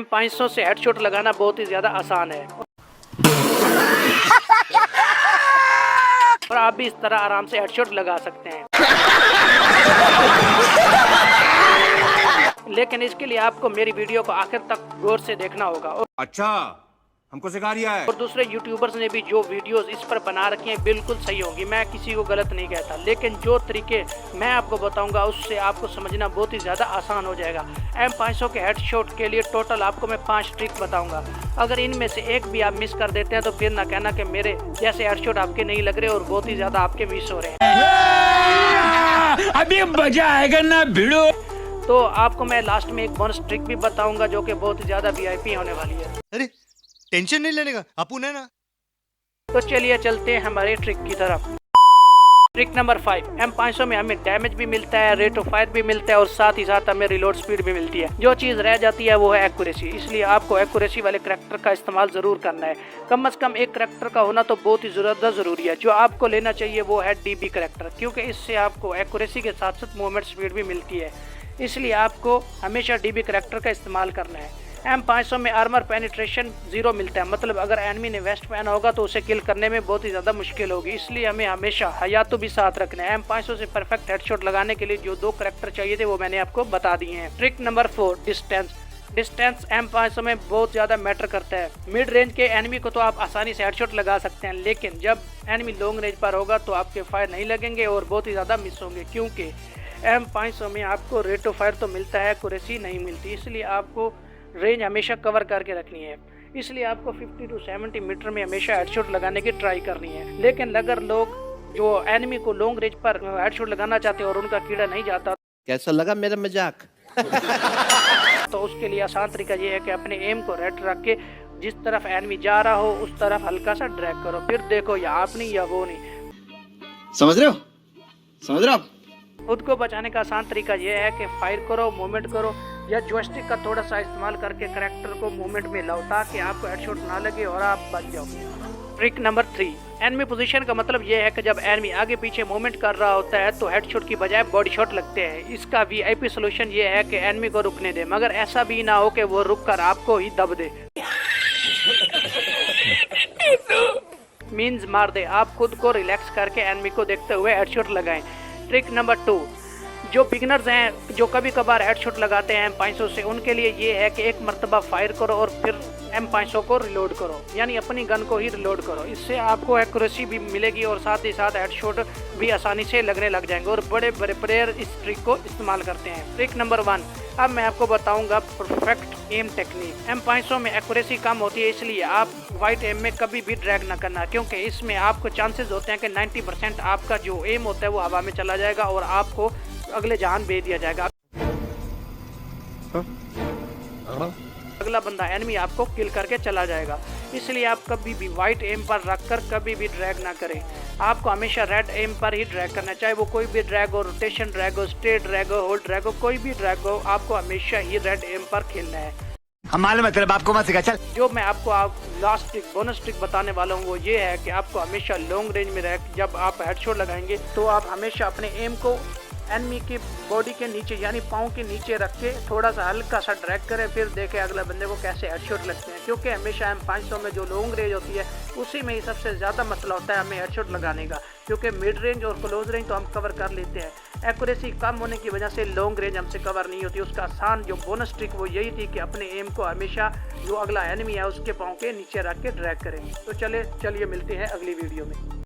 M500 से headshot लगाना बहुत ही ज़्यादा आसान है और आप भी इस तरह आराम से हेडशॉट लगा सकते हैं। लेकिन इसके लिए आपको मेरी वीडियो को आखिर तक गौर से देखना होगा। अच्छा, हमको सिखा रिया है। और दूसरे यूट्यूबर्स ने भी जो वीडियोस इस पर बना रखी हैं बिल्कुल सही होंगी, मैं किसी को गलत नहीं कहता, लेकिन जो तरीके मैं आपको बताऊंगा उससे आपको समझना बहुत ही ज़्यादा आसान हो जाएगा। M500 के हेडशॉट के लिए टोटल आपको मैं 5 ट्रिक बताऊंगा। अगर इनमें से एक भी आप मिस कर देते हैं तो फिर ना कहना कि मेरे जैसे हेडशॉट आपके नहीं लग रहे और बहुत ही ज़्यादा आपके मिस हो रहे हैं। अभी मजा आएगा ना भिड़ो। तो आपको मैं लास्ट में एक बोनस ट्रिक भी बताऊंगा जो कि बहुत ही ज़्यादा VIP होने वाली है। अरे टेंशन नहीं लेने का, अपुन है ना। तो चलिए चलते हैं हमारे ट्रिक की तरफ। ट्रिक नंबर 5, M500 में हमें डैमेज भी मिलता है, रेट ऑफ फायर भी मिलता है और साथ ही साथ हमें रिलोड स्पीड भी मिलती है। जो चीज़ रह जाती है वो है एक्यूरेसी, इसलिए आपको एक्यूरेसी वाले करैक्टर का इस्तेमाल ज़रूर करना है। कम से कम एक करैक्टर का होना तो बहुत ही ज़्यादा ज़रूरी है। जो आपको लेना चाहिए वो है DB करैक्टर, क्योंकि इससे आपको एक्यूरेसी के साथ साथ मूवमेंट स्पीड भी मिलती है, इसलिए आपको हमेशा DB करैक्टर का इस्तेमाल करना है। M500 में आर्मर पेनिट्रेशन 0 मिलता है, मतलब अगर एनिमी ने वेस्ट पहना होगा तो उसे किल करने में बहुत ही ज़्यादा मुश्किल होगी, इसलिए हमें हमेशा हयातो भी साथ रखना है। M500 से परफेक्ट हेडशॉट लगाने के लिए जो 2 करैक्टर चाहिए थे वो मैंने आपको बता दिए हैं। ट्रिक नंबर 4, डिस्टेंस M500 में बहुत ज़्यादा मैटर करता है। मिड रेंज के एनिमी को तो आप आसानी से हेडशॉट लगा सकते हैं, लेकिन जब एनिमी लॉन्ग रेंज पर होगा तो आपके फायर नहीं लगेंगे और बहुत ही ज़्यादा मिस होंगे, क्योंकि M500 में आपको रेट ऑफ फायर तो मिलता है, एक्यूरेसी नहीं मिलती, इसलिए आपको रेंज हमेशा कवर करके रखनी है। इसलिए आपको 50 to 70 मीटर में हमेशा हेडशॉट लगाने की ट्राई करनी है। लेकिन अगर लोग जो एनिमी को लॉन्ग रेंज पर हेडशॉट लगाना चाहते हैं और उनका कीड़ा नहीं जाता, कैसा लगा मेरा मजाक? तो उसके लिए आसान तरीका ये है कि अपने एम को रेड रख के जिस तरफ एनिमी जा रहा हो उस तरफ हल्का सा ड्रैग करो, फिर देखो या आप नहीं या वो नहीं। समझ रहे हो आप? खुद को बचाने का आसान तरीका यह है कि फायर करो, मूवमेंट करो या जॉयस्टिक का थोड़ा सा इस्तेमाल करके करैक्टर को मूवमेंट में लाओ ताकि आपको हेडशॉट ना लगे और आप बच जाओ। ट्रिक नंबर 3, एनिमी पोजीशन का मतलब यह है कि जब एनिमी आगे पीछे मूवमेंट कर रहा होता है तो हेडशॉट की बजाय बॉडी शॉट लगते हैं। इसका VIP सोल्यूशन ये है कि एनिमी को रुकने दे, मगर ऐसा भी ना हो कि वो रुक कर आपको ही दब दे, मीन्स मार दे। आप खुद को रिलैक्स करके एनिमी को देखते हुए हेडशॉट लगाएं। ट्रिक नंबर 2, जो बिगनर्स हैं जो कभी कभार हेडशॉट लगाते हैं M500 से, उनके लिए ये है कि एक मर्तबा फायर करो और फिर M500 को रिलोड करो, यानी अपनी गन को ही रिलोड करो। इससे आपको एक्यूरेसी भी मिलेगी और साथ ही साथ हेडशॉट भी आसानी से लगने लग जाएंगे और बड़े बड़े प्लेयर इस ट्रिक को इस्तेमाल करते हैं। ट्रिक नंबर 1, अब मैं आपको बताऊंगा परफेक्ट एम टेक्निक। M500 में एक्यूरेसी कम होती है, इसलिए आप वाइट एम में कभी भी ड्रैग ना करना, क्योंकि इसमें आपको चांसेस होते हैं कि 90% आपका जो एम होता है वो हवा में चला जाएगा और आपको अगले जहान भेज दिया जाएगा। अगला बंदा एनिमी आपको किल करके चला जाएगा, इसलिए आप कभी भी वाइट एम पर रखकर कभी भी ड्रैग ना करें। आपको हमेशा रेड एम पर ही ड्रैग करना, चाहे वो कोई भी ड्रैग हो, रोटेशन ड्रैग हो, स्ट्रेट ड्रैग हो, होल्ड ड्रैग हो, कोई भी ड्रैग हो, आपको हमेशा ही रेड एम पर खेलना है। हमारे मतलब आपको मत सिखा चल। जो मैं आपको लास्ट ट्रिक बोनस ट्रिक बताने वाला हूँ वो ये है कि आपको हमेशा लॉन्ग रेंज में रह जब आप हेडशॉट लगाएंगे तो आप हमेशा अपने एम को एनिमी की बॉडी के नीचे यानी पाँव के नीचे रख के थोड़ा सा हल्का सा ड्रैग करें, फिर देखें अगले बंदे को कैसे हेडशॉट लगते हैं, क्योंकि हमेशा M500 में जो लॉन्ग रेंज होती है उसी में ही सबसे ज़्यादा मसला होता है हमें हेडशॉट लगाने का, क्योंकि मिड रेंज और क्लोज रेंज तो हम कवर कर लेते हैं। एक्यूरेसी कम होने की वजह से लॉन्ग रेंज हमसे कवर नहीं होती। उसका आसान जो बोनस ट्रिक वो यही थी कि अपने एम को हमेशा जो अगला एनिमी है उसके पाँव के नीचे रख के ड्रैग करें। तो चलिए मिलते हैं अगली वीडियो में।